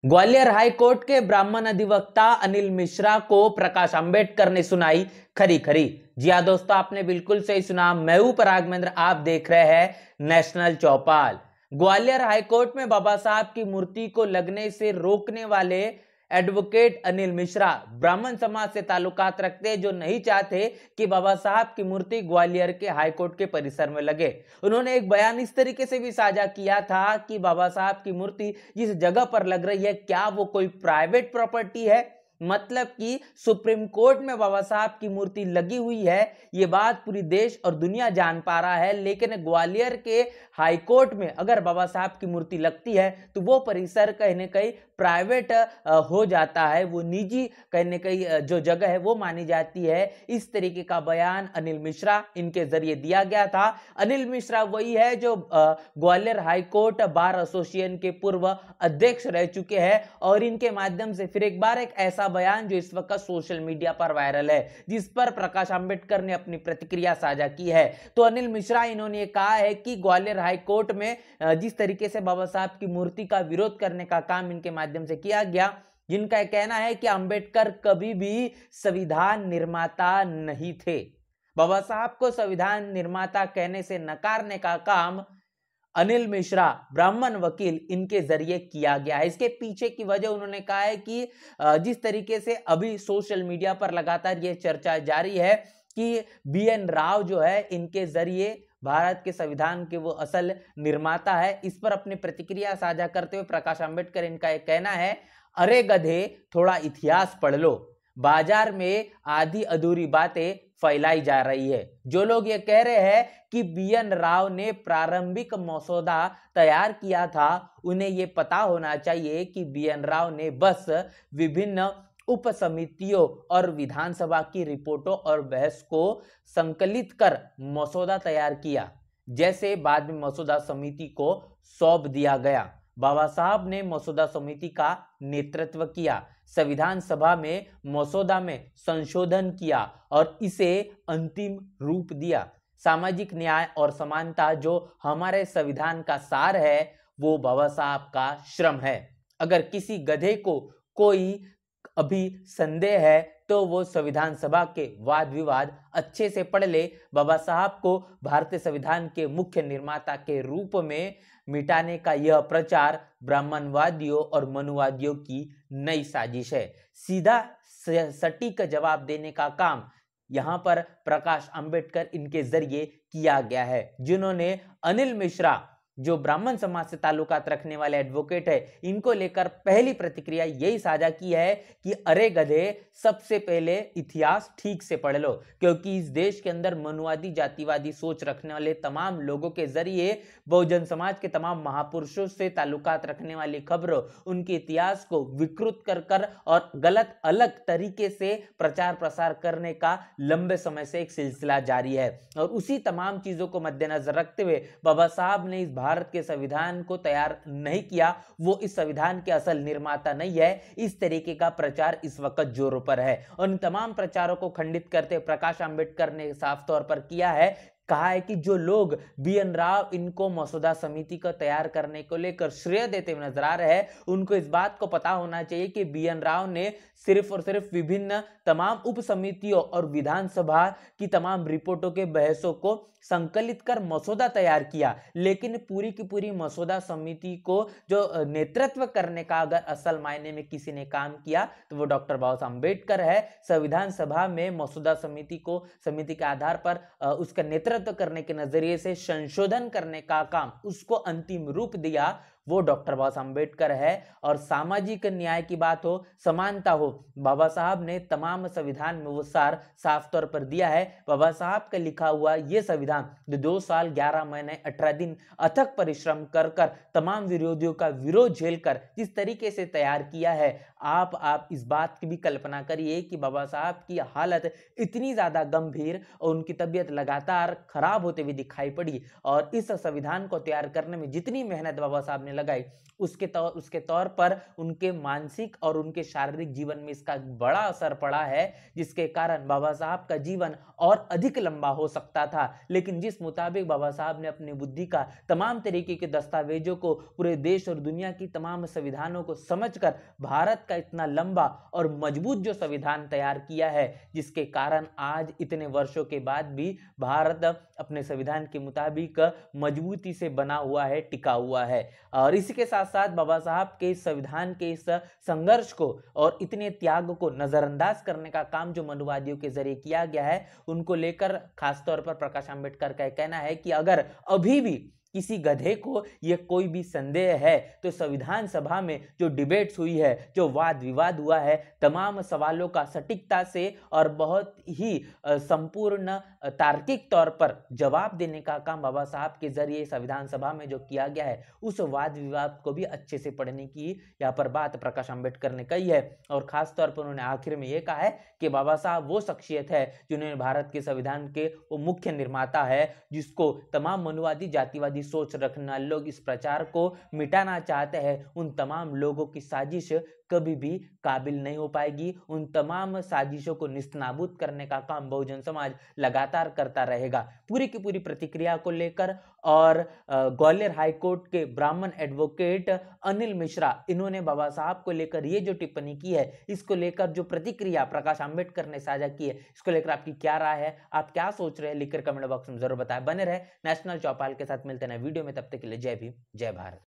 Gwalior high court के ब्राह्मण अधिवक्ता अनिल मिश्रा को प्रकाश अंबेडकर ने सुनाई खरी खरी। जी हाँ दोस्तों, आपने बिल्कुल सही सुना। मैं हूं पराग महेंद्र, आप देख रहे हैं नेशनल चौपाल। ग्वालियर हाई कोर्ट में बाबा साहब की मूर्ति को लगने से रोकने वाले एडवोकेट अनिल मिश्रा ब्राह्मण समाज से ताल्लुकात रखते, जो नहीं चाहते कि बाबा साहब की मूर्ति ग्वालियर के हाई कोर्ट के परिसर में लगे। उन्होंने एक बयान इस तरीके से भी साझा किया था कि बाबा साहब की मूर्ति जिस जगह पर लग रही है, क्या वो कोई प्राइवेट प्रॉपर्टी है? मतलब कि सुप्रीम कोर्ट में बाबा साहब की मूर्ति लगी हुई है, ये बात पूरी देश और दुनिया जान पा रहा है, लेकिन ग्वालियर के हाई कोर्ट में अगर बाबा साहब की मूर्ति लगती है तो वो परिसर कहीं ना कहीं प्राइवेट हो जाता है, वो निजी कहीं ना कहीं जो जगह है वो मानी जाती है। इस तरीके का बयान अनिल मिश्रा इनके जरिए दिया गया था। अनिल मिश्रा वही है जो Gwalior high court bar association के पूर्व अध्यक्ष रह चुके हैं, और इनके माध्यम से फिर एक बार एक ऐसा बयान जो इस वक्त सोशल मीडिया पर वायरल है, जिस पर प्रकाश अंबेडकर ने अपनी प्रतिक्रिया साझा की है। तो अनिल मिश्रा इन्होंने कहा है कि ग्वालियर हाई कोर्ट में जिस तरीके से बाबा साहब की मूर्ति का विरोध करने का काम इनके माध्यम से किया गया, जिनका कहना है कि अंबेडकर कभी भी संविधान निर्माता नहीं थे। बाबा साहब को संविधान निर्माता कहने से नकारने का काम अनिल मिश्रा ब्राह्मण वकील इनके जरिए किया गया है। इसके पीछे की वजह उन्होंने कहा है कि जिस तरीके से अभी सोशल मीडिया पर लगातार ये चर्चा जारी है कि BN राव जो है इनके जरिए भारत के संविधान के वो असल निर्माता है। इस पर अपनी प्रतिक्रिया साझा करते हुए प्रकाश अंबेडकर इनका एक कहना है, अरे गधे थोड़ा इतिहास पढ़ लो, बाजार में आधी अधूरी बातें फैलाई जा रही है। जो लोग ये कह रहे हैं कि BN राव ने प्रारंभिक मसौदा तैयार किया था, उन्हें ये पता होना चाहिए कि BN राव ने बस विभिन्न उप समितियों और विधानसभा की रिपोर्टों और बहस को संकलित कर मसौदा तैयार किया, जैसे बाद में मसौदा समिति को सौंप दिया गया। बाबा साहब ने मसौदा समिति का नेतृत्व किया, संविधान सभा में मसौदा में संशोधन किया और इसे अंतिम रूप दिया। सामाजिक न्याय और समानता जो हमारे संविधान का सार है, वो बाबा साहब का श्रम है। अगर किसी गधे को कोई अभी संदेह है तो वो संविधान सभा के वाद विवाद अच्छे से पढ़ ले। बाबा साहब को भारतीय संविधान के मुख्य निर्माता के रूप में मिटाने का यह प्रचार ब्राह्मणवादियों और मनुवादियों की नई साजिश है। सीधा सटीक जवाब देने का काम यहां पर प्रकाश अंबेडकर इनके जरिए किया गया है, जिन्होंने अनिल मिश्रा जो ब्राह्मण समाज से ताल्लुकात रखने वाले एडवोकेट है, इनको लेकर पहली प्रतिक्रिया यही साझा की है कि अरे गधे, सबसे पहले इतिहास ठीक से पढ़ लो, क्योंकि इस देश के अंदर मनुवादी जातिवादी सोच रखने वाले तमाम लोगों के जरिए बहुजन समाज के तमाम महापुरुषों से ताल्लुकात रखने वाली खबरों, उनके इतिहास को विकृत कर और गलत अलग तरीके से प्रचार प्रसार करने का लंबे समय से एक सिलसिला जारी है। और उसी तमाम चीजों को मद्देनजर रखते हुए बाबा साहब ने इस भारत के संविधान को तैयार नहीं किया, वो इस संविधान के असल निर्माता नहीं है, इस तरीके का प्रचार इस वक्त जोरों पर है। उन तमाम प्रचारों को खंडित करते प्रकाश अंबेडकर ने साफ तौर पर किया है, कहा है कि जो लोग BN राव इनको मसौदा समिति को तैयार करने को लेकर श्रेय देते हुए नजर आ रहे हैं, उनको इस बात को पता होना चाहिए कि BN राव ने सिर्फ और सिर्फ विभिन्न तमाम उप समितियों और विधानसभा की तमाम रिपोर्टों के बहसों को संकलित कर मसौदा तैयार किया, लेकिन पूरी की पूरी मसौदा समिति को जो नेतृत्व करने का अगर असल मायने में किसी ने काम किया तो वो डॉक्टर बाबा साहब अम्बेडकर है। संविधान सभा में मसौदा समिति के आधार पर उसका नेतृत्व करने के नजरिए से संशोधन करने का काम, उसको अंतिम रूप दिया, वो डॉक्टर बाबा साहब अम्बेडकर है। और सामाजिक न्याय की बात हो, समानता हो, बाबा साहब ने तमाम संविधान में वो सार साफ तौर पर दिया है। बाबा साहब का लिखा हुआ ये संविधान 2 साल 11 महीने 18 दिन अथक परिश्रम कर तमाम विरोधियों का विरोध झेलकर जिस तरीके से तैयार किया है, आप इस बात की भी कल्पना करिए कि बाबा साहब की हालत इतनी ज्यादा गंभीर और उनकी तबीयत लगातार खराब होते हुए दिखाई पड़ी, और इस संविधान को तैयार करने में जितनी मेहनत बाबा साहब ने लगाई, उसके तौर पर उनके मानसिक और उनके शारीरिक जीवन में इसका बड़ा असर पड़ा है, जिसके कारण बाबा साहब का जीवन और अधिक लंबा हो सकता था। लेकिन जिस मुताबिक बाबा साहब ने अपनी बुद्धि का तमाम तरीके के दस्तावेजों को, पूरे देश और दुनिया की तमाम संविधानों को समझकर भारत का इतना लंबा और मजबूत जो संविधान तैयार किया है, जिसके कारण आज इतने वर्षों के बाद भी भारत अपने संविधान के मुताबिक मजबूती से बना हुआ है, टिका हुआ है। और इसी के साथ साथ बाबा साहब के संविधान के इस संघर्ष को और इतने त्याग को नजरअंदाज करने का काम जो मनुवादियों के जरिए किया गया है, उनको लेकर खासतौर पर प्रकाश आंबेडकर का कहना है कि अगर अभी भी किसी गधे को यह कोई भी संदेह है तो संविधान सभा में जो डिबेट्स हुई है, जो वाद विवाद हुआ है, तमाम सवालों का सटीकता से और बहुत ही संपूर्ण तार्किक तौर पर जवाब देने का काम बाबा साहब के जरिए संविधान सभा में जो किया गया है, उस वाद विवाद को भी अच्छे से पढ़ने की यहाँ पर बात प्रकाश आंबेडकर ने कही है। और खास तौर पर उन्होंने आखिर में यह कहा है कि बाबा साहब वो शख्सियत है जिन्होंने भारत के संविधान के वो मुख्य निर्माता है, जिसको तमाम मनुवादी जातिवादी सोच रखने वाले लोग इस प्रचार को मिटाना चाहते हैं, उन तमाम लोगों की साजिश कभी भी काबिल नहीं हो पाएगी। उन तमाम साजिशों को निस्तनाबूद करने का काम बहुजन समाज लगातार करता रहेगा। पूरी की पूरी प्रतिक्रिया को लेकर और ग्वालियर हाईकोर्ट के ब्राह्मण एडवोकेट अनिल मिश्रा, इन्होंने बाबा साहब को लेकर ये जो टिप्पणी की है, इसको लेकर जो प्रतिक्रिया प्रकाश आंबेडकर ने साझा की है, इसको लेकर आपकी क्या राय है, आप क्या सोच रहे हैं, लिखकर कमेंट बॉक्स में जरूर बताएं। बने रहे नेशनल चौपाल के साथ, मिलते हैं वीडियो में, तब तक के लिए जय भीम, जय भारत।